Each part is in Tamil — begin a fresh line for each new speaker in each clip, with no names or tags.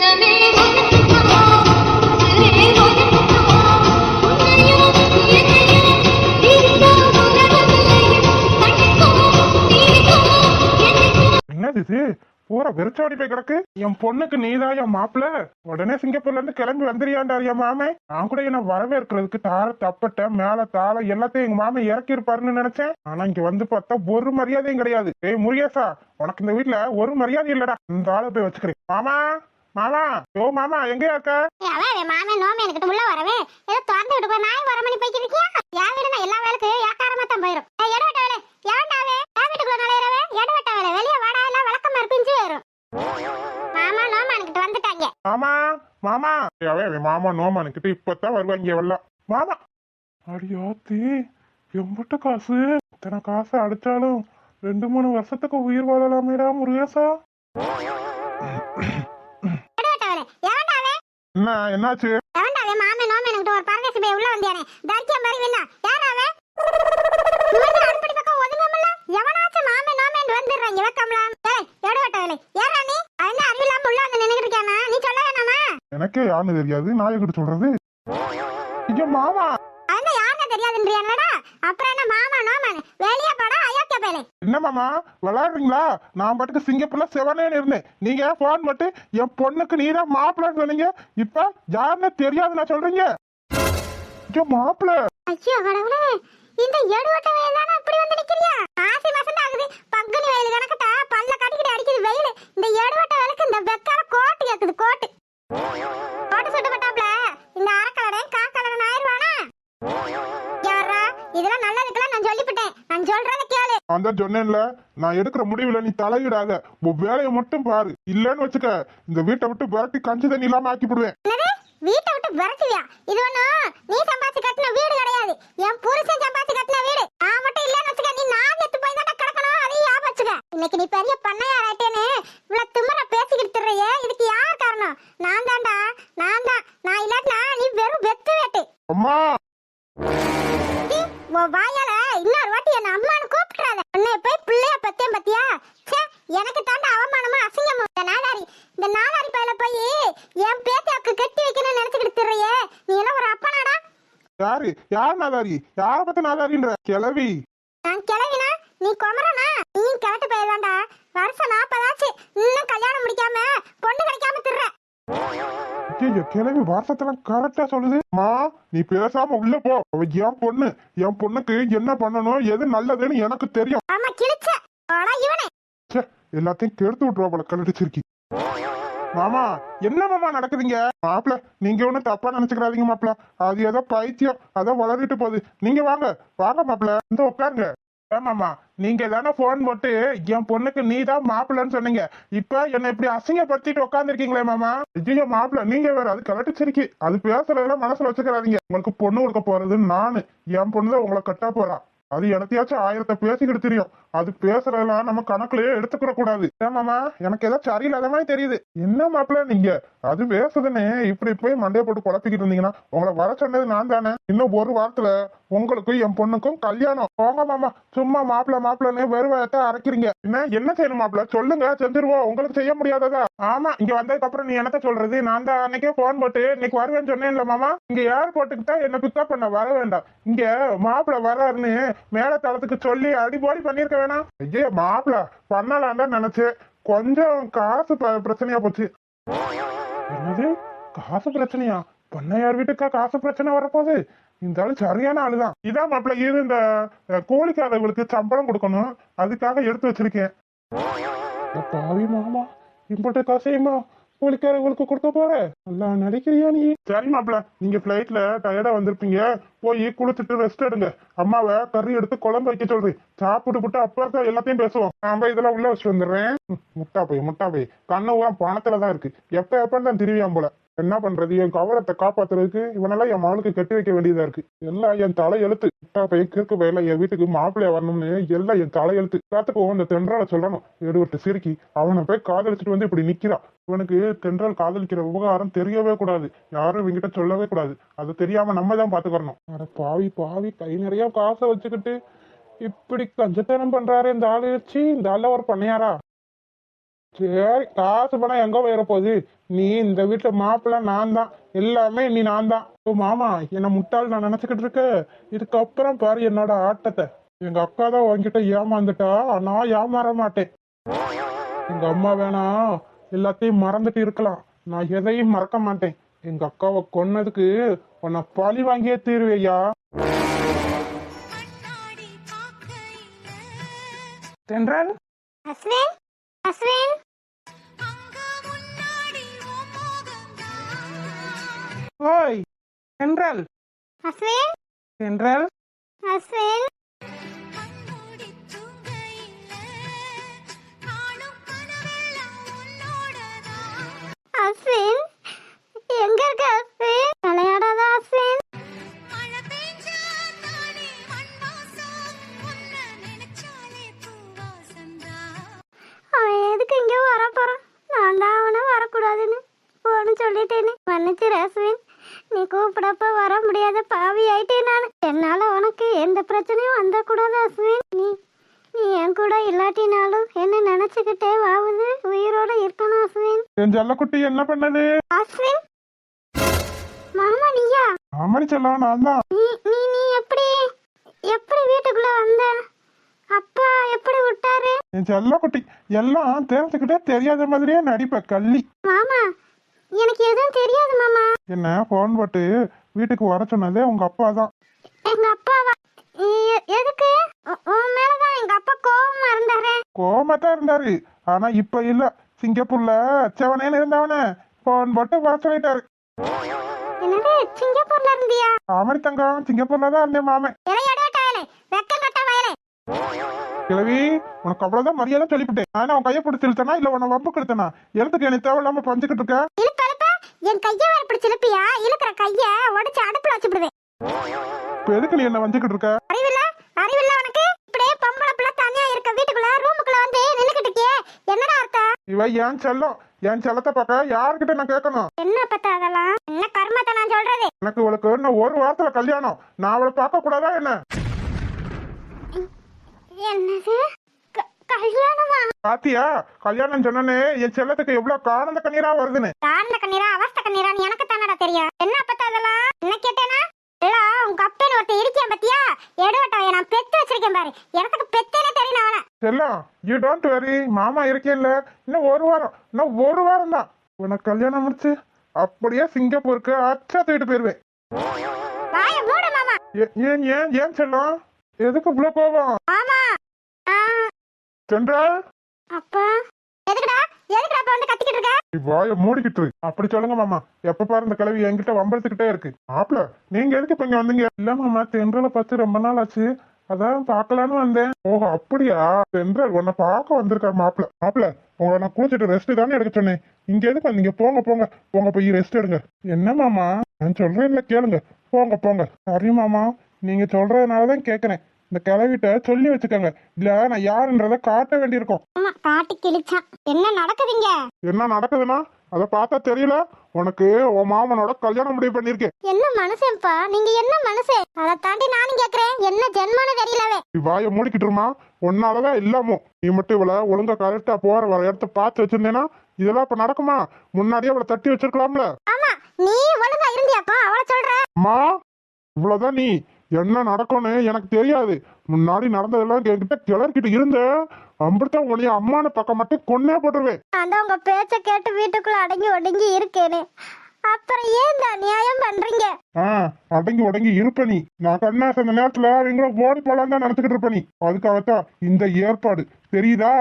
என்னது பூரா வெறிச்சாடி போய் கிடக்கு. என் பொண்ணுக்கு நீதான் என் மாப்பிள்ள. உடனே சிங்கப்பூர்ல இருந்து கிளம்பி வந்துறியாண்டாரு என் மாமே. நான் கூட என்ன வரவேற்கிறதுக்கு தார தப்பட்ட மேல தாள எல்லாத்தையும் எங்க மாமே இறக்கி இருப்பாருன்னு நினைச்சேன். ஆனா இங்க வந்து பார்த்தா ஒரு மரியாதையும் கிடையாது. ஏய் முருகேசா, உனக்கு இந்த வீட்டுல ஒரு மரியாதை இல்லடா. இந்த ஆளை போய் வச்சுக்கிறேன். மாமா மாமா, யோ மாமா, எங்கயா இருக்க?
மாமே நோமே எனக்கு உள்ள வரவே ஏதோ திறந்து விட்டு போய் நாய் வர மணி போய்க்கிட்டு இருக்கியா? என் வீடு நான் எல்லா வேலைக்கு ஏக்காரமா தான் போயிரும். எடவட்ட வேலை ஏண்டாவே என் வீட்டுக்குள்ள நுழையிறவே எடவட்ட வேலை வெளியே வாடா எல்லாம் விளக்கம் மறுப்பிஞ்சு வரும். மாமா நோமா எனக்கு வந்துட்டாங்க.
மாமா மாமா, மாமா நோமா எனக்கு இப்பதான் வருவாங்க எல்லாம். மாமா அடியாத்தி, எம்பிட்ட காசு. இத்தனை காசு அடிச்சாலும் 2-3 வருஷத்துக்கு உயிர் வாழலாமேடா முருகேசா. என்ன என்னாச்சு?
எவன்டாவே மாமே நோமே எனக்கு ஒரு பரதேசி போய் உள்ள வந்தியானே தர்க்கியா மாதிரி வேணா யாராவே அடுப்படி பக்கம் ஒதுங்கமல்ல எவனாச்சும் மாமே நோமேன்னு வந்துடுறாங்க வெக்கம்லாம். ஏய் எடவட்டவளே யாரா நீ? என்ன அறிவில்லாம உள்ள வந்து நின்னுட்டு இருக்கானா? நீ சொல்ல வேணாமா?
எனக்கே யாருன்னு தெரியாது, நான் எங்கிட்ட சொல்றது? ஐயோ மாமா,
அண்ணா யாருன்னு தெரியாதுன்றியானடா. அப்புறம் என்ன மாமா நோமானு வெளியே போடா அயோக்கிய பேலே.
என்ன மாமா விளையாடுறீங்களா? நான் பாட்டுக்கு சிங்கப்பூர்ல செவனேன்னு இருந்தேன். நீங்க போன் போட்டு என் பொண்ணுக்கு நீதான் மாப்பிள்ளன்னு சொன்னீங்க. இப்ப யாருன்னு தெரியாது நான் சொல்றீங்க. ஐயோ மாப்பிள்ள.
ஐயோ கடவுளே, இந்த எடுவட்ட வெயில் தானே இப்படி வந்து நிக்கிறியா? ஆசி மாசம் ஆகுது, பங்குனி வெயில் கணக்கட்டா பல்ல கட்டிக்கிட்டு அடிக்குது வெயில். இந்த எடுவட்ட வெயிலுக்கு இந்த வெக்கால கோட்டு கேக்குது கோட்டு. கோட்டு சுட்டு பட்டாப்ல இந்த அரக்கலடை காக்கலடை ஆயிருவானா? யாரா இதெல்லாம் நல்லதுக்கெல்லாம் நான் சொல்லிவிட்டேன். நான் சொல்றத கேளு.
நான் தான் சொன்னேன்ல, நான் எடுக்கிற முடிவுல நீ தலையிடாத. உன் வேலையை மட்டும் பாரு. இல்லன்னு வச்சுக்க இந்த வீட்டை விட்டு விரட்டி கஞ்சி தண்ணி இல்லாம ஆக்கி போடுவேன்.
வீட்டை விட்டு விரட்டுவியா? இது ஒண்ணு நீ சம்பாதிச்சு கட்டின வீடு கிடையாது, என் புருஷன் சம்பாதிச்சு கட்டின வீடு. நான் மட்டும் இல்லன்னு வச்சுக்க நீ நான் எத்து போய் தான் கிடக்கணும். அதையும் ஞாபகம் வச்சுக்க. இன்னைக்கு நீ பெரிய பண்ணையாராட்டேன்னு இவ்வளவு திமிர பேசிக்கிட்டு திர்றையே, இதுக்கு யார் காரணம்? நான் தான்டா, நான் தான். நான் இல்லாட்டினா நீ வெறும் வெத்து வேட்டு.
அம்மா
உன் வாயால இன்னொரு வாட்டி என்ன அம்மான்னு கூப்பிட்டுறாத. உன்னை போய் பிள்ளைய பத்தேன் பத்தியா? எனக்கு தாண்டா அவமானமா அசிங்கமா. இந்த நாலாரி பையில போய் என் பேத்தியாக்கு கட்டி வைக்கணும்னு நினைச்சுக்கிட்டு திர்றையே, நீ என்ன ஒரு அப்பனாடா?
யாரு யார் நாதாரி? யார பத்த நாதாரின்ற? கிளவி.
நான் கிளவினா நீ குமரனா? நீ கிளட்டு போயதாண்டா. வருஷம் 40 ஆச்சு, இன்னும் கல்யாணம் முடிக்காம பொண்ணு கிடைக்காம திர்ற.
ஐயோ கிளவி வாசத்தெல்லாம் கரெக்டா சொல்லுது. மா நீ பேசாம உள்ள போ. அவ என் பொண்ணு. என் பொண்ணுக்கு என்ன பண்ணணும் எது நல்லதுன்னு எனக்கு தெரியும்.
ஆமா கிழிச்ச ஆனா இவனே
எல்லாத்தையும் கெடுத்து விட்டுருவா போல கலடிச்சிருக்கி. மாமா என்ன மாமா நடக்குதுங்க? மாப்பிள்ள நீங்க ஒண்ணு தப்பா நினைச்சுக்கிறாதீங்க மாப்பிள்ள. அது ஏதோ பைத்தியம், அதோ வளரிட்டு போகுது. நீங்க வாங்க வாங்க மாப்பிள்ள, இந்த உட்காருங்க. ஏமாமா நீங்க தானே போன் போட்டு என் பொண்ணுக்கு நீ தான் மாப்பிள்ளன்னு சொன்னீங்க. இப்ப என்ன இப்படி அசிங்கப்படுத்திட்டு உட்காந்துருக்கீங்களே மாமா. ஐயோ மாப்பிள்ள நீங்க வேற, அது கலட்டிச்சிருக்கி. அது பேசுறதெல்லாம் மனசுல வச்சுக்கிறாதீங்க. உங்களுக்கு பொண்ணு கொடுக்க போறது நானு. என் பொண்ணுதான் உங்களை கட்டா போறா. அது எனத்தையாச்சும் 1000 பேசிக்கிட்டு தெரியும். அது பேசுறதெல்லாம் நம்ம கணக்குலயே எடுத்துக்கிற கூடாது. ஏமாமா எனக்கு ஏதோ சரியில்லாத மாதிரி தெரியுது. என்ன மாப்பிள்ள நீங்க அது பேசுதுன்னு இப்படி போய் மண்டையை போட்டு குழப்பிக்கிட்டு இருந்தீங்கன்னா உங்களை வர சொன்னது நான் தானே. இன்னும் ஒரு வாரத்துல உங்களுக்கும் என் பொண்ணுக்கும் கல்யாணம். போங்க மாமா, சும்மா மாப்பிள்ள மாப்பிள்ளன்னு வெறுவாயத்தை அரைக்கிறீங்க. என்ன செய்யணும் மாப்பிள்ள சொல்லுங்க, செஞ்சிருவோம். உங்களுக்கு செய்ய முடியாததா? ஆமா இங்க வந்ததுக்கு அப்புறம் நீ என்னத்த சொல்றது? நான் தான் அன்னைக்கே போன் போட்டு இன்னைக்கு வருவேன்னு சொன்னேன்ல மாமா. இங்க ஏர்போர்ட்டுக்கு தான் என்ன பிக்கப் பண்ண வர வேண்டாம். இங்க மாப்பிள்ள வர்றாருன்னு மேல தளத்துக்கு சொல்லி அடிபாடி பண்ணிருக்க வேணாம். ஐயே மாப்பிள்ள பண்ணலாம் தான் நினைச்சேன். கொஞ்சம் காசு பிரச்சனையா போச்சு. என்னது காசு பிரச்சனையா? பண்ணையார் வீட்டுக்கா காசு பிரச்சனை வரப்போகுது? இந்த ஆளு சரியான ஆளுதான். இதான் மாப்பிள்ள, இது இந்த கூலிக்காரர்களுக்கு சம்பளம் கொடுக்கணும், அதுக்காக எடுத்து வச்சிருக்கேன். பாவி மாமா இம்பட்ட காசையுமா கூலிக்காரர்களுக்கு கொடுக்க போற? நல்லா நடிக்கிறியா நீ? சரி மாப்பிள்ள, நீங்க பிளைட்ல டயர்டா வந்திருப்பீங்க, போய் குளிச்சுட்டு ரெஸ்ட் எடுங்க. அம்மாவை கறி எடுத்து குழம்பு வைக்க சொல்றேன். சாப்பிட்டு விட்டு அப்பா எல்லாத்தையும் பேசுவோம். நான் இதெல்லாம் உள்ள வச்சு வந்துடுறேன். முட்டா போய் கண்ணு ஊரா பணத்துலதான் இருக்கு. எப்ப தான் திருவியாம் போல. என்ன பண்றது? என் கவலத்தை காப்பாத்துறதுக்கு இவனெல்லாம் என் மகளுக்கு கட்டி வைக்க வேண்டியதா இருக்கு. எல்லாம் என் தலை எழுத்து. கிறுக்கு பயில என் வீட்டுக்கு மாப்பிள்ளைய வரணும்னு எல்லாம் என் தலை எழுத்து. எல்லாத்துக்கும் இந்த தென்றால சொல்லணும். எடுவிட்டு சிரிக்கி அவனை போய் காதலிச்சுட்டு வந்து இப்படி நிக்கிறான். இவனுக்கு தென்றால் காதலிக்கிற விவகாரம் தெரியவே கூடாது. யாரும் இவங்கிட்ட சொல்லவே கூடாது. அது தெரியாம நம்ம தான் பாத்துக்கறணும். அட பாவி கை நிறைய காசை வச்சுக்கிட்டு இப்படி கஞ்சத்தனம் பண்றாரு இந்த ஆளு வச்சு. இந்த ஆள்ல ஒரு பண்ணையாரா? சரி, காசு பணம் எங்க போயிட போகுது? நீ இந்த வீட்டுல மாப்பிள்ள நான் தான், எல்லாமே நீ நான் தான். ஓ மாமா, என்ன முட்டாள் நான் நினைச்சுக்கிட்டு இருக்க? இதுக்கப்புறம் பாரு என்னோட ஆட்டத்தை. எங்க அக்கா தான் உன்கிட்ட ஏமாந்துட்டா, நான் ஏமாற மாட்டேன். எங்க அம்மா வேணா எல்லாத்தையும் மறந்துட்டு இருக்கலாம், நான் எதையும் மறக்க மாட்டேன். எங்க அக்காவை கொன்னதுக்கு உன்னை பழி வாங்கியே தீருவையா. தென்றல்,
அஸ்வின், அஸ்வின்,
ஓய் தென்றல்,
அஸ்வின்,
தென்றல்.
அஸ்வின். அஸ்வின், எங்க இருக்க அஸ்வின்? விளையாடாத அஸ்வின். அவன் எதுக்கு இங்க வர போறான்? நான் தான் அவனை வரக்கூடாதுன்னு போன்னு சொல்லிட்டேனே. மன்னிச்சிரு அஸ்வின், நீ கூப்பிடப்ப வர முடியாத பாவி ஆயிட்டேன் நான். என்னால உனக்கு எந்த பிரச்சனையும் வந்துடக்கூடாது அஸ்வின். நீ நீ என் கூட இல்லாட்டினாலும் என்ன நினைச்சுக்கிட்டே வாவுது உயிரோட இருக்கணும் அஸ்வின்.
என் செல்லக்குட்டி என்ன பண்ணது?
அஸ்வின், மாமா நீயா?
ஆமாடி செல்லம், நான் தான்.
நீ நீ நீ எப்படி எப்படி வீட்டுக்குள்ள வந்த? அப்பா எப்படி விட்டாரு?
என் செல்லக்குட்டி எல்லாம் தெரிஞ்சுக்கிட்டே தெரியாத மாதிரியே நடிப்ப கள்ளி.
மாமா, எனக்கு எதுவும் தெரியாது மாமா.
என்ன போன் போட்டு வீட்டுக்கு வர சொன்னதே உங்க அப்பா தான்.
எங்க அப்பாவா? எதுக்கு? உன் மேலதான் எங்க அப்பா கோவமா இருந்தாரு.
கோவமா தான் இருந்தாரு, ஆனா இப்ப இல்ல. சிங்கப்பூர்ல செவனேன்னு இருந்தவன போன் போட்டு வர சொல்லிட்டாரு.
என்னது, சிங்கப்பூர்ல இருந்தியா?
ஆமாடி தங்கம், சிங்கப்பூர்ல தான் இருந்தேன் மாமன்.
இலையடட்டாயலே, வெக்கம் கட்ட வயலே.
கிழவி, உனக்கு அவ்வளவுதான் மரியாதை சொல்லிவிட்டேன். ஆனா உன் கையை பிடிச்சி இழுத்தனா இல்ல உன்னை வம்பு கெடுத்தனா? எழுத்துக்கு எனக்கு தேவையில்லாம பஞ்சுக்கிட்டு இருக்க.
இழுப்ப என் கைய வேற பிடிச்சு இழுப்பியா? இழுக்கிற கைய உடைச்சு அடுப்புல வச்சுடுவேன்.
இப்ப எதுக்கு நீ என்ன வஞ்சுக்கிட்டு இருக்க?
அறிவில்ல, அறிவில்ல உனக்கு? இப்படியே பொம்பளை பிள்ளை தனியா இருக்க வீட்டுக்குள்ள ரூமுக்குள்ள வந்து நின்னுக்கிட்டு இருக்கியே, என்னடா அர்த்தம்?
இவ என் செல்லம், என் செல்லத்தை பார்க்க யாருக்கிட்ட நான் கேட்கணும்?
என்ன பத்தா அதெல்லாம்? என்ன கர்மத்தை நான் சொல்றது?
எனக்கு இவளுக்கு இன்னும் ஒரு வாரத்துல கல்யாணம், நான் அவளை பார்க்க கூடாதா என்ன?
என்னது, கல்யாணமா?
பாத்தியா, கல்யாணம் சொன்னே என் செல்லத்துக்கு எவ்வளவு காரணந்த கண்ணீரா வருதுன்னு.
காரண கண்ணீரா அவஸ்த கண்ணீரான்னு எனக்கு தானடா தெரியும். என்ன பத்தா அதெல்லாம்? என்ன கேட்டேனா? இல்ல, உங்க அப்பேன்னு ஒருத்தர் இருக்கேன் பத்தியா? எடுவட்டாய நான் பெத்து வச்சிருக்கேன் பாரு. எனக்கு பெத்தேனே தெரியல அவன.
செல்லம், யூ டோன்ட் வெரி, மாமா இருக்கேன்ல. இன்னும் ஒரு வாரம் தான் உனக்கு கல்யாணம் முடிச்சு அப்படியே சிங்கப்பூருக்கு அச்சா தூக்கிட்டு போயிருவேன்.
வாய மூடு மாமா.
ஏன் ஏன் ஏன் செல்லம், எதுக்கு இவ்வளவு கோபம்?
ஆமா.
சென்றால்
அப்பா, எதுக்குடா எதுக்குடா அப்ப வந்து கத்திக்கிட்டு இருக்க?
நீ வாயை மூடிக்கிட்டு இரு. அப்படி சொல்லுங்க மாமா, எப்ப பாரு இந்த கிழவி என்கிட்ட வம்பளத்துக்கிட்டே இருக்கு. மாப்பிள, நீங்க எதுக்கு இப்ப இங்க வந்தீங்க? இல்ல மாமா, தென்றலை பார்த்து ரொம்ப நாள் ஆச்சு, அதான் பாக்கலான்னு வந்தேன். ஓஹோ அப்படியா? தென்றல் உன்னை பார்க்க வந்திருக்காரு மாப்பிள. மாப்பிள, உங்களை நான் குளிச்சுட்டு ரெஸ்ட் தானே எடுக்க சொன்னேன். இங்க எதுக்கு வந்தீங்க? போங்க போங்க போங்க, போய் ரெஸ்ட் எடுங்க. என்ன மாமா, நான் சொல்றேன்ல கேளுங்க. போங்க போங்க. சரி மாமா, நீங்க சொல்றதுனாலதான் கேக்குறேன். இந்த கிளவிட்ட சொல்லி வச்சுக்கோங்க, இல்ல நான் யாருன்றத காட்ட வேண்டியிருக்கும்.
ஆமா, காட்டி கிழிச்சான். என்ன நடக்குதுங்க?
என்ன நடக்குதுன்னா அதை பார்த்தா தெரியல உனக்கு? உன் மாமனோட கல்யாணம் முடிவு பண்ணிருக்கேன்.
என்ன மனுஷன்ப்பா நீங்க? என்ன மனுஷன்? அதை தாண்டி நானும் கேக்குறேன், என்ன ஜென்மனு தெரியலவே.
நீ வாயை மூடிக்கிட்டுருமா, உன்னாலதான் எல்லாமும். நீ மட்டும் இவளை ஒழுங்கா கரெக்டா போற வர இடத்த பார்த்து வச்சிருந்தேன்னா இதெல்லாம் இப்ப நடக்குமா? முன்னாடியே அவளை தட்டி வச்சிருக்கலாம்ல.
ஆமா, நீ ஒழுங்கா இருந்தியாப்பா? அவளை சொல்ற?
அம்மா, இவ்வளவுதான். நீ என்ன நடக்கும்னு எனக்கு தெரியாது. முன்னாடி நடந்ததெல்லாம் என்கிட்ட கிளறிக்கிட்டு இருந்த அம்பிடுத்தான் உனைய அம்மான பக்கம் மட்டும் கொன்னே போட்டுருவேன்.
அந்த உங்க பேச்ச கேட்டு வீட்டுக்குள்ள அடங்கி ஒடுங்கி இருக்கேனே, அப்புறம் ஏன் இந்த நியாயம் பண்றீங்க?
அடங்கி உடங்கி இருப்ப நீ. நான் கண்ணா அந்த நேரத்துல அவங்கள ஓடி போலாம் தான் நினைச்சுக்கிட்டு இருப்ப நீ. அதுக்காகத்தான் இந்த ஏற்பாடு, தெரியுதா?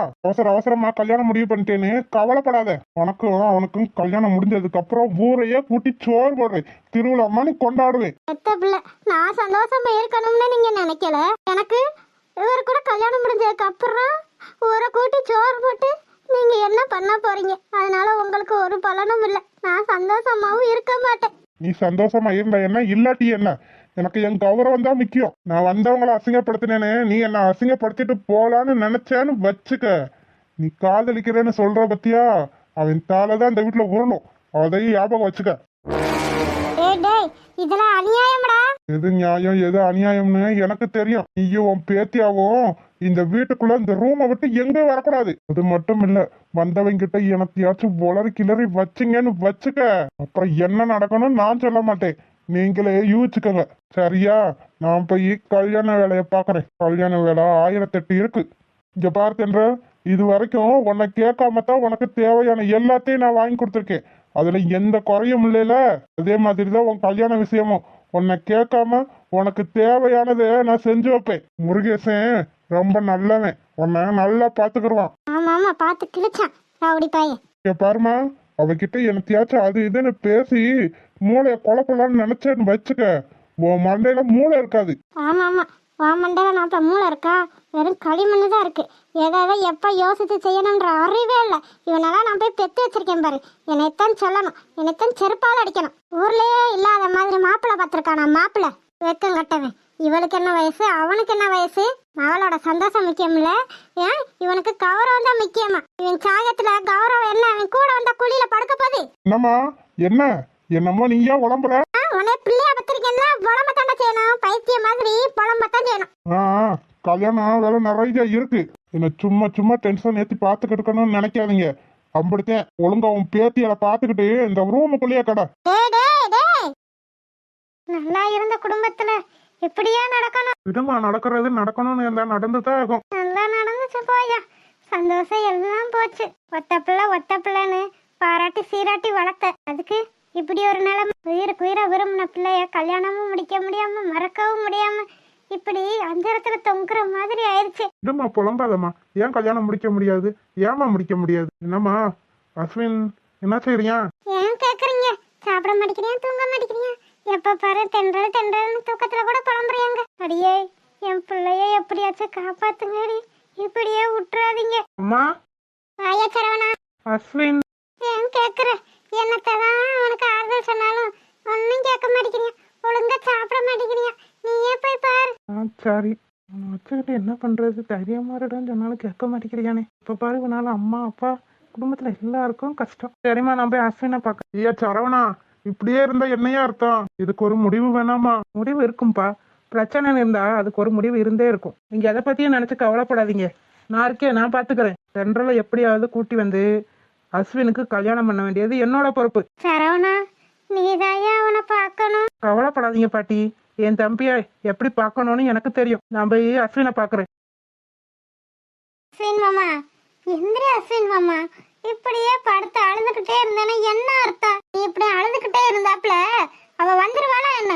அவசரமா கல்யாணம் முடிவு பண்ணிட்டேன்னு கவலைப்படாத. உனக்கும் அவனுக்கும் கல்யாணம் முடிஞ்சதுக்கு அப்புறம் ஊரையே கூட்டி சோறு போடுறேன், திருவிழா நீ கொண்டாடுவேன்.
பெத்த பிள்ளை, நான் சந்தோஷமா இருக்கணும்னு நீங்க நினைக்கல. எனக்கு இவர் கூட கல்யாணம் முடிஞ்சதுக்கு அப்புறம் ஊரை கூட்டி சோறு போட்டு நீங்க என்ன பண்ண போறீங்க? அதனால உங்களுக்கு ஒரு பலனும் இல்லை. நான் சந்தோஷமாவும் இருக்க மாட்டேன்.
நீ சந்தோஷமா இருந்த என்ன இல்லாட்டி என்ன, எனக்கு என் கௌரவம் தான் முக்கியம். நான் வந்தவங்களை அசிங்கப்படுத்தினேன்னு நீ என்ன அசிங்கப்படுத்திட்டு போலான்னு நினைச்சேன்னு வச்சுக்க. நீ காதலிக்கிறேன்னு சொல்ற பத்தியா, அவன் தாலதான் இந்த வீட்டுல உருளும். அதையும் ஞாபகம் வச்சுக்க.
டேய் டேய் இதெல்லாம் அநியாயம்டா.
எது நியாயம் எது அநியாயம்னு எனக்கு தெரியும். நீயும் உன் பேத்தியாவும் இந்த வீட்டுக்குள்ள இந்த ரூமை விட்டு எங்க வரக்கூடாது. அது மட்டும் இல்ல, வந்தவங்க கிட்ட எனத்தையாச்சும் உளறி கிளறி வச்சிங்கன்னு வச்சுக்க, அப்புறம் என்ன நடக்கணும்னு நான் சொல்ல மாட்டேன், நீங்களே யூகிச்சுக்கோங்க. சரியா? நான் போய் கல்யாண வேலையை பாக்குறேன். கல்யாண வேலை 1008 இருக்கு. இங்க பார்த்தேன்ற, இது வரைக்கும் உன்னை கேட்காம தான் உனக்கு தேவையான எல்லாத்தையும் நான் வாங்கி கொடுத்துருக்கேன். அதுல எந்த குறையும் இல்லைல. அதே மாதிரிதான் உன் கல்யாண விஷயமும் உன்னை கேட்காம உனக்கு தேவையானதை நான் செஞ்சு வைப்பேன். முருகேசன் ரொம்ப நல்லவன், உன்னை நல்லா பாத்துக்கிடுவான்.
ஆமா ஆமா பார்த்து கிழிச்சான் ரவுடி பையன்.
பாருமா, அவகிட்ட எனத்தையாச்சும் அது இதுன்னு பேசி மூளைய குழப்பலான்னு நினைச்சேன்னு வச்சுக்க, உன் மண்டையில மூளை இருக்காது.
ஆமா ஆமா வாமண்டல நாப்ப மூளை இருக்கா, வெறும் களிமண்ணு தான் இருக்கு. ஏதாவது எப்ப யோசித்து செய்யணும்ன்ற அறிவே இல்லை. இவனெல்லாம் நான் போய் பெத்து வச்சிருக்கேன் பாரு. என்னைத்தான் சொல்லணும், என்னைத்தான் செருப்பால் அடிக்கணும். ஊர்லயே இல்லாத மாதிரி மாப்பிள்ளை பார்த்துருக்கானா மாப்பிள்ளை வெக்கம் கட்டவன். இவளுக்கு என்ன வயசு, அவனுக்கு என்ன வயசு? அவளோட சந்தோஷம் முக்கியம் இல்ல, ஏன் இவனுக்கு கௌரவம் தான் முக்கியமா? இவன் சாகத்துல கௌரவம் என்ன? அவன் கூட வந்தா குழியில படுக்க போகுது.
என்னம்மா என்ன என்னமோ நீயா உடம்புற?
உன்னை பிள்ளையா பத்திரிக்கேன்னா புலம்பத்தாண்டா செய்யணும். பைத்திய மாதிரி புலம்பத்தான் செய்யணும்.
கல்யாணம் வேலை நிறைய இருக்கு. என்ன சும்மா சும்மா டென்ஷன் ஏத்தி பாத்துக்கிட்டு இருக்கணும்னு நினைக்காதீங்க. அப்படித்தான் ஒழுங்கா உன் பேத்தியால பாத்துக்கிட்டு இந்த ரூமுக்குள்ளேயே கடை.
டேய் டேய் டேய், நல்லா இருந்த குடும்பத்துல இப்படியா நடக்கணும்?
விதமா நடக்கிறது நடக்கணும்னு இருந்தா நடந்துதான் ஆகும்.
நல்லா நடந்துச்சு போயா, சந்தோஷம் எல்லாம் போச்சு. ஒத்த பிள்ளைன்னு பாராட்டி சீராட்டி வளர்த்த, அதுக்கு இப்படி ஒரு நிலைமை. உயிருக்கு உயிரை விரும்பின பிள்ளைய கல்யாணமும் முடிக்க முடியாம மறக்கவும் முடியாம இப்படி அஞ்சரத்துல தொங்குற மாதிரி ஆயிடுச்சு.
என்னம்மா புலம்பாதம்மா, ஏன் கல்யாணம் முடிக்க முடியாது? ஏமா முடிக்க முடியாது? என்னம்மா அஸ்வின், என்ன செய்யறியா?
ஏன் கேக்குறீங்க? சாப்பிட மாட்டேங்கிறியா, தூங்க மாட்டேங்கிறியா? எப்ப பாரு தென்றல் தென்றல்னு தூக்கத்துல கூட புலம்புறியாங்க. அடியே என் பிள்ளைய எப்படியாச்சும் காப்பாத்துங்கடி, இப்படியே விட்டுறாதீங்க.
அம்மா
ஆயா சரவணா.
அஸ்வின்,
ஏன் கேக்குற? என்னத்தான் உனக்கு ஆறுதல் சொன்னாலும் ஒன்னும் கேட்க மாட்டேங்கிறியா, ஒழுங்கா சாப்பிட மாட்டேங்கிறியா? நீயே போய் பாரு.
சரி, வச்சுக்கிட்டு என்ன பண்றது? தைரியமா இருடான்னு சொன்னாலும் கேட்க மாட்டேங்கிறியானே. இப்ப பாரு, உன்னால அம்மா அப்பா குடும்பத்துல எல்லாருக்கும் கஷ்டம். சரிம்மா, நான் போய் அஸ்வினை பார்க்க. ஐயா சரவணா, இப்படியே இருந்தா என்னையா அர்த்தம்? இதுக்கு ஒரு முடிவு வேணாமா? முடிவு இருக்கும்பா. பிரச்சனை இருந்தா அதுக்கு ஒரு முடிவு இருந்தே இருக்கும். நீங்க எதை பத்தியும் நினைச்சு கவலைப்படாதீங்க. நான் இருக்கேன், நான் பாத்துக்கிறேன். தென்றலை எப்படியாவது கூட்டி வந்து அஸ்வினுக்கு கல்யாணம் பண்ண வேண்டியது என்னோட பொறுப்பு.
சரவணா, நீதாயா அவனை பார்க்கணும்.
கவலைப்படாதீங்க பாட்டி, என் தம்பியை எப்படி பார்க்கணும்னு எனக்கு தெரியும். நான் போய் அஸ்வினை பாக்குறேன்.
அஸ்வின் மாமா, எந்திரி அஸ்வின் மாமா. இப்படியே படுத்து அழுதுகிட்டே இருந்தானே என்ன அர்த்தம்? நீ இப்படி அழுதுகிட்டே இருந்தாப்ல அவ வந்துருவாளா என்ன?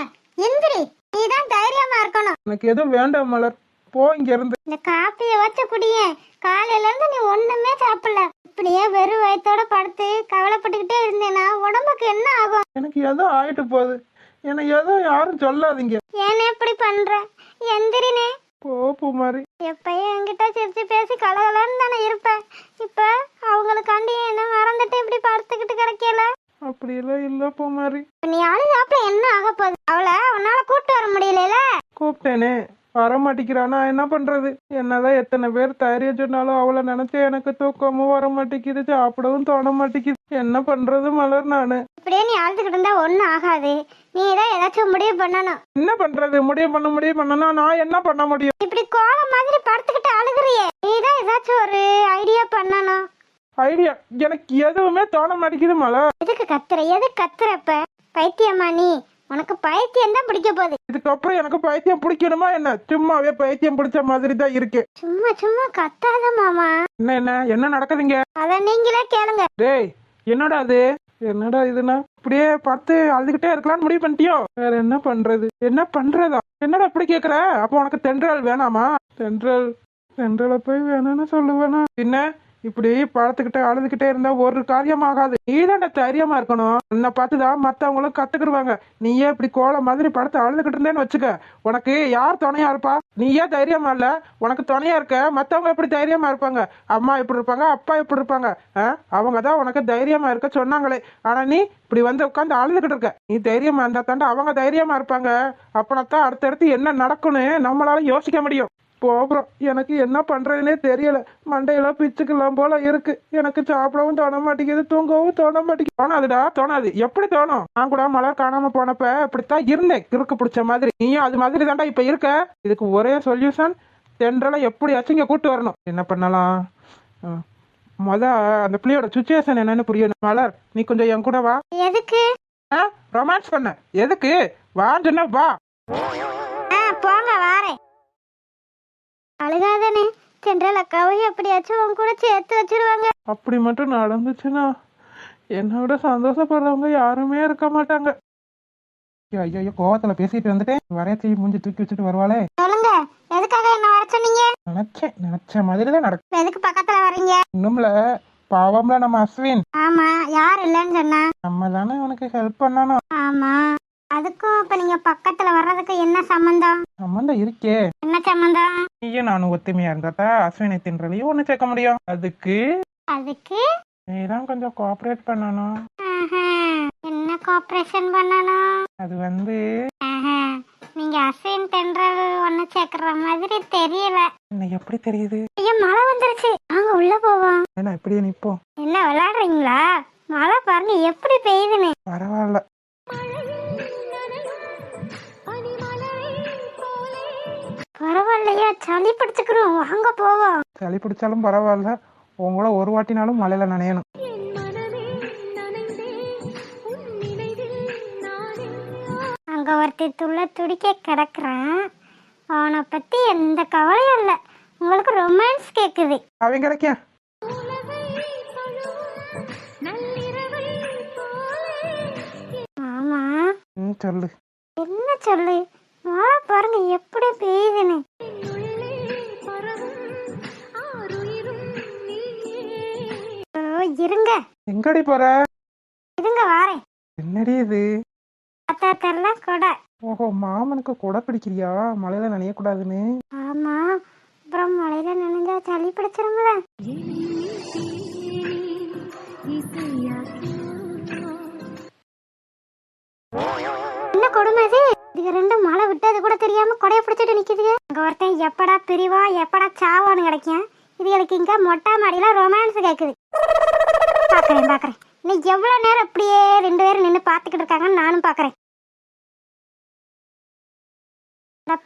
எந்திரி, நீதான் தைரியமா இருக்கணும்.
எனக்கு எதுவும் வேண்டாம் மலர், போ இங்க இருந்து.
இந்த காப்பிய வச்சு குடியே. காலையில இருந்து நீ ஒண்ணுமே சாப்பிடல. இப்படியே வெறும் வயித்தோட படுத்து கவலைப்பட்டுக்கிட்டே இருந்தேனா உடம்புக்கு என்ன ஆகும்?
எனக்கு ஏதோ ஆயிட்டு போகுது. என்னை ஏதோ யாரும் சொல்லாதீங்க.
ஏன் இப்படி பண்ற? எந்திரினே.
போ பூமாரி.
எப்பயும் என்கிட்ட சிரிச்சு பேசி கலகலன்னு தானே இருப்ப. இப்ப அவங்களுக்காண்டி என்ன மறந்துட்டு இப்படி படுத்துக்கிட்டு கிடைக்கல.
அப்படியெல்லாம் இல்ல பூமாரி.
நீ அழுதாப்புல என்ன ஆக போகுது? அவளை உன்னால கூட்டு வர முடியல.
கூப்பிட்டேனே, வரமாட்டேங்கிறானா, என்ன பண்றது? என்னதான் எத்தனை பேர் தைரியம் சொன்னாலும் அவளை நினைச்சு எனக்கு தூக்கமும் வர மாட்டேங்குது, சாப்பிடவும் தோண மாட்டேங்குது. என்ன பண்றது மலர்? நானு
இப்படியே நீ அழுதுகிட்டு இருந்தா ஒண்ணும் ஆகாது. நீ தான் ஏதாச்சும் முடிவு பண்ணணும்.
என்ன பண்றது? முடிவு பண்ணனா நான் என்ன பண்ண முடியும்?
இப்படி கோலம் மாதிரி படுத்துக்கிட்டு அழுகுறியே, நீ தான் ஏதாச்சும் ஒரு ஐடியா பண்ணணும்.
ஐடியா எனக்கு எதுவுமே தோண மாட்டேங்குது மலர்.
எதுக்கு கத்துற? எதுக்கு கத்துறப்ப? பைத்தியமா நீ? உனக்கு பைத்தியம் தான் பிடிக்க போகுது.
இதுக்கப்புறம் எனக்கு பைத்தியம் பிடிக்கணுமா என்ன? சும்மாவே பைத்தியம் பிடிச்ச மாதிரி தான் இருக்கு.
சும்மா சும்மா கத்தாத மாமா.
என்ன நடக்குதுங்க?
அத நீங்களே கேளுங்க.
டேய், என்னடா அது? என்னடா இதுனா இப்படியே பார்த்து அழுதுகிட்டே இருக்கலாம்னு முடிவு பண்ணிட்டியோ? வேற என்ன பண்றது? என்ன பண்றதா? என்னடா இப்படி கேக்குற? அப்போ உனக்கு தென்றல் வேணாமா? தென்றலை போய் வேணும்னு சொல்லுவேனா? என்ன இப்படி பழத்துக்கிட்டே அழுதுகிட்டே இருந்தா ஒரு காரியம் ஆகாது. நீதான்டா தைரியமா இருக்கணும். உன்னை பார்த்துதான் மத்தவங்களும் கத்துக்கிடுவாங்க. நீயே இப்படி கோல மாதிரி படத்தை அழுதுகிட்டு இருந்தேன்னு வச்சுக்க, உனக்கு யார் துணையா இருப்பா? நீயே தைரியமா இல்ல, உனக்கு துணையா இருக்க மத்தவங்க எப்படி தைரியமா இருப்பாங்க? அம்மா எப்படி இருப்பாங்க, அப்பா எப்படி இருப்பாங்க? அவங்கதான் உனக்கு தைரியமா இருக்க சொன்னாங்களே. ஆனா நீ இப்படி வந்து உட்காந்து அழுதுகிட்டு இருக்க. நீ தைரியமா இருந்தா தாண்டா அவங்க தைரியமா இருப்பாங்க. அப்பனத்தான் அடுத்தடுத்து என்ன நடக்கும்னு நம்மளால யோசிக்க முடியும்.
போகிறோம். எனக்கு என்ன பண்ணுறதுனே தெரியல. மண்டையெல்லாம் பிச்சுக்கலாம் போல இருக்கு. எனக்கு சாப்பிடவும் தோண மாட்டேங்குது, தூங்கவும் தோண மாட்டேங்குது. தோணாதுடா, தோணாது. எப்படி தோணும்? நான் கூட மலர் காணாம போனப்ப இப்படித்தான் இருந்தேன், கிறுக்கு பிடிச்ச மாதிரி. நீயும் அது மாதிரி தாண்டா இப்ப இருக்க. இதுக்கு ஒரே சொல்யூஷன், தென்றலை எப்படியாச்சும் இங்க கூட்டு வரணும். என்ன பண்ணலாம்? அந்த பிள்ளையோட சுச்சுவேஷன் என்னன்னு புரியணும். மலர், நீ கொஞ்சம் என் கூட வா.
எதுக்கு?
ரொமான்ஸ் பண்ண. எதுக்கு? வான்னு சொன்னா வா.
போங்க, வாரேன். அழுகாதனே, தென்றல் அக்காவை எப்படியாச்சும் உன் கூட சேர்த்து வச்சிருவாங்க.
அப்படி மட்டும் நடந்துச்சுன்னா என்னோட சந்தோஷப்படுறவங்க யாருமே இருக்க மாட்டாங்க. ஐயோ, கோவத்துல பேசிட்டு வந்துட்டேன். வரையத்தி மூஞ்சி தூக்கி வச்சுட்டு வருவாளே.
சொல்லுங்க, எதுக்காக என்ன வர சொன்னீங்க?
நினைச்ச மாதிரிதான் நடக்கும்.
எதுக்கு பக்கத்துல வரீங்க?
இன்னும்ல பாவம்ல நம்ம அஸ்வின்.
ஆமா, யார் இல்லைன்னு சொன்னா?
நம்ம தானே உனக்கு ஹெல்ப் பண்ணணும்.
ஆமா, அதுக்கும் இப்ப நீங்க பக்கத்துல வர்றதுக்கு என்ன சம்பந்தம்?
சம்பந்தம் இருக்கே.
என்ன சம்பந்தம்?
நீயும் நானும் ஒத்துமையா இருந்தா அஸ்வினை தின்றலையும் ஒண்ணு சேர்க்க முடியும். அதுக்கு நீதான் கொஞ்சம் கோஆபரேட் பண்ணணும்.
என்ன கோஆபரேஷன் பண்ணணும்?
அது வந்து
நீங்க அஸ்வின் தென்றல் ஒண்ணு சேர்க்கற மாதிரி தெரியல.
என்ன எப்படி தெரியுது?
ஐயோ, மழை வந்துருச்சு, நாங்க உள்ள போவோம்.
என்ன இப்படியே நிப்போம்?
என்ன விளையாடுறீங்களா? மழை பாருங்க எப்படி பெய்யுதுன்னு.
பரவாயில்ல.
பரவாயில்லையா, சளி பிடிச்சுக்கிறோம், வாங்க போவோம்.
சளி பிடிச்சாலும் பரவாயில்ல, உங்கள ஒரு வாட்டினாலும் மழையில நனையணும்.
அங்க ஒருத்தி துடிக்க கிடக்குறான். அவனை பத்தி எந்த கவலையும் இல்ல. உங்களுக்கு ரொமான்ஸ் கேக்குது.
அவன் கிடைக்க.
ஆமா,
சொல்லு.
என்ன சொல்லு? மழை பாருங்க எப்படி பெய்யுதுன்னு. இருங்க.
எங்கடி போற?
இருங்க, வாரேன்.
என்னடி இது?
தெரியல, கொடை.
ஓஹோ, மாமனுக்கு கொடை பிடிக்கிறியா? மழையில நனைய கூடாதுன்னு.
ஆமா, அப்புறம் மழையில நனைஞ்சா சளி பிடிச்சிருங்கள. என்ன கொடுமை இது? இதுக்கு ரெண்டு மழை விட்டது கூட தெரியாம கொடைய பிடிச்சிட்டு நிக்குதுங்க. அங்க ஒருத்தன் எப்படா பிரிவா எப்படா சாவான்னு கிடைக்கும். இதுகளுக்கு இங்க மொட்டை மாடியில ரொமான்ஸ் கேக்குது. பாக்குறேன். இன்னைக்கு எவ்வளவு நேரம் அப்படியே ரெண்டு பேரும் நின்று பாத்துக்கிட்டு இருக்காங்கன்னு நானும் பாக்குறேன்.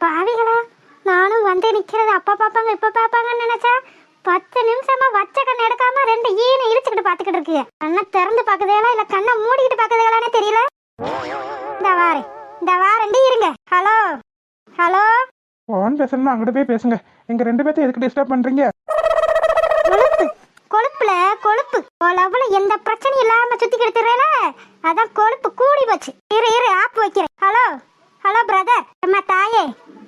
பாவிகளா, நானும் வந்து நிக்கிறது அப்ப பாப்பாங்க இப்ப பாப்பாங்கன்னு நினைச்சா 10 நிமிஷமா வச்ச கண்ணை எடுக்காம ரெண்டு ஈனை இழிச்சுக்கிட்டு பாத்துக்கிட்டு இருக்கு. கண்ணை திறந்து பாக்குதேலா இல்ல கண்ணை மூடிக்கிட்டு பாக்குதேலானே தெரியல. இந்த வாரண்டி இருங்க. ஹலோ
போன் பேசணும்னா அங்கிட்ட போய் பேசுங்க. எங்க ரெண்டு பேர்த்தையும் எதுக்கு டிஸ்டர்ப் பண்றீங்க?
கொழுப்பு லவ்ல எந்த பிரச்சனையும் இல்லாம சுத்தி கிடத்துறேல, அதான் கொழுப்பு கூடி போச்சு. இரு ஆப் வைக்கிறேன். Hello brother. அம்மா தாயே,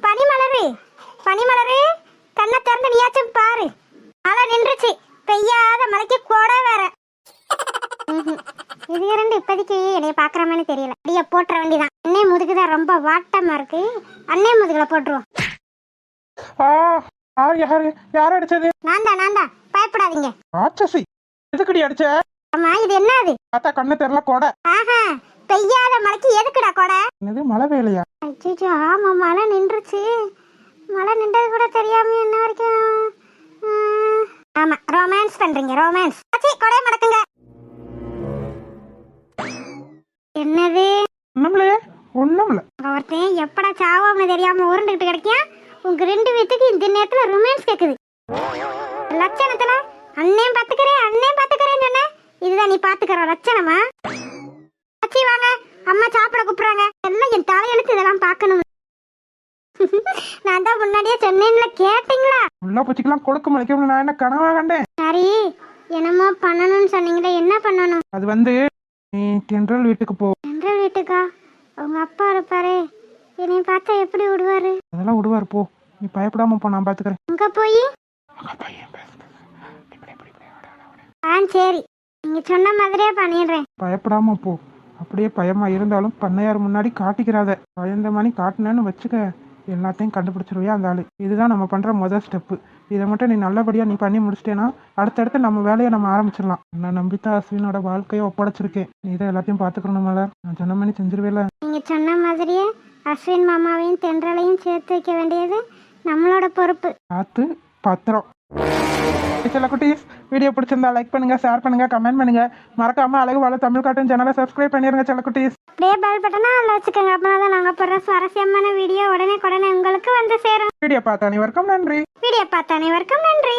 பனிமலரு கண்ணை திறந்து நீயாச்சும் பாரு. மழை நின்றுச்சு, பெய்யாத மழைக்கு கூட வேற. இது இரண்டு இப்போதைக்கு என்னைய பாக்குற மாதிரி தெரியல. அடிய போட்டுற வேண்டிதான். அண்ணே முதுகுதான் ரொம்ப வாட்டமா இருக்கு, அண்ணே முதுகுல போட்டுருவோம்.
யார் அடிச்சது?
நான் தான், பயப்படாதீங்க.
ராட்சசி, எதுக்குடி அடிச்ச?
ஆமா, இது என்னது?
பார்த்தா கண்ணு தெரியல கொடை.
பெய்யாத மழைக்கு எதுக்குடா கொடை?
என்னது, மழை வேலையா?
அச்சோ, ஆமா, மழை நின்றுச்சு. மழை நின்றது கூட தெரியாம என்ன வரைக்கும். ஆமா, ரொமான்ஸ் பண்றீங்க. ரொமான்ஸ் கொடை மடக்குங்க. என்னது?
ஒண்ணுமில்ல.
ஒருத்தன் எப்படா சாவாம தெரியாம உருண்டுகிட்டு கிடைக்கும். உங்க ரெண்டு பேத்துக்கு இந்த நேரத்துல ரொமான்ஸ் கேக்குது. லட்சணத்துல அண்ணே பாத்துக்கிறேன்னு சொன்ன, இதுதான் நீ பாத்துக்கிற லட்சணமா? அச்சி வாங்க, அம்மா சாப்பிட கூப்பிடுறாங்க. எல்லாம் என் தலையெழுத்து இதெல்லாம் பாக்கணும். நான் தான் முன்னாடியே சொன்னேன்ல, கேட்டீங்களா?
உள்ள பூச்சிக்கெல்லாம் கொழுக்கு மலைக்கும். நான் என்ன கனவா கண்டேன்?
சரி, என்னமோ பண்ணணும்னு சொன்னீங்களே, என்ன பண்ணணும்?
அது வந்து நீ தென்றல் வீட்டுக்கு போ.
தென்றல் வீட்டுக்கா? உங்க அப்பா இருப்பாரு, என்னை பார்த்தா எப்படி விடுவாரு?
அதெல்லாம் விடுவாரு, போ. நீ பயப்படாம போ, நான் பாத்துக்கிறேன்.
அங்க போய் சரி, நீங்க சொன்ன மாதிரியே பண்ணிடுறேன்.
பயப்படாம போ. அப்படியே பயமா இருந்தாலும் பண்ணையார் முன்னாடி காட்டிக்கிறாத. பயந்த மணி காட்டினேன்னு வச்சுக்க, எல்லாத்தையும் கண்டுபிடிச்சிருவியா அந்த ஆளு. இதுதான் நம்ம பண்ற முதல் ஸ்டெப்பு. இதை மட்டும் நீ நல்லபடியா நீ பண்ணி முடிச்சிட்டேன்னா அடுத்தடுத்து நம்ம வேலையை நம்ம ஆரம்பிச்சிடலாம். நான் நம்பித்தான் அஸ்வினோட வாழ்க்கையை ஒப்படைச்சிருக்கேன். நீ இதை எல்லாத்தையும் பாத்துக்கணும் மலர். நான் சொன்ன மணி செஞ்சிருவேல.
நீங்க சொன்ன மாதிரியே அஸ்வின் மாமாவையும் தென்றலையும் சேர்த்து வைக்க வேண்டியது நம்மளோட பொறுப்பு.
பார்த்து பத்திரம். சில குட்டீஸ் வீடியோ பிடிச்சிருந்தா லைக் பண்ணுங்க, ஷேர் பண்ணுங்க, கமெண்ட் பண்ணுங்க. மறக்காம அழகு வாழ தமிழ் கார்ட்டூன் சேனலை சப்ஸ்கிரைப் பண்ணிருங்க சில குட்டீஸ்.
அப்படியே பெல் பட்டனா அதில் வச்சுக்கோங்க. அப்படின்னா நாங்கள் போடுற சுவாரஸ்யமான வீடியோ உடனே உங்களுக்கு வந்து சேரும்.
வீடியோ பார்த்த அனைவருக்கும் நன்றி.
வீடியோ பார்த்த அனைவருக்கும் நன்றி.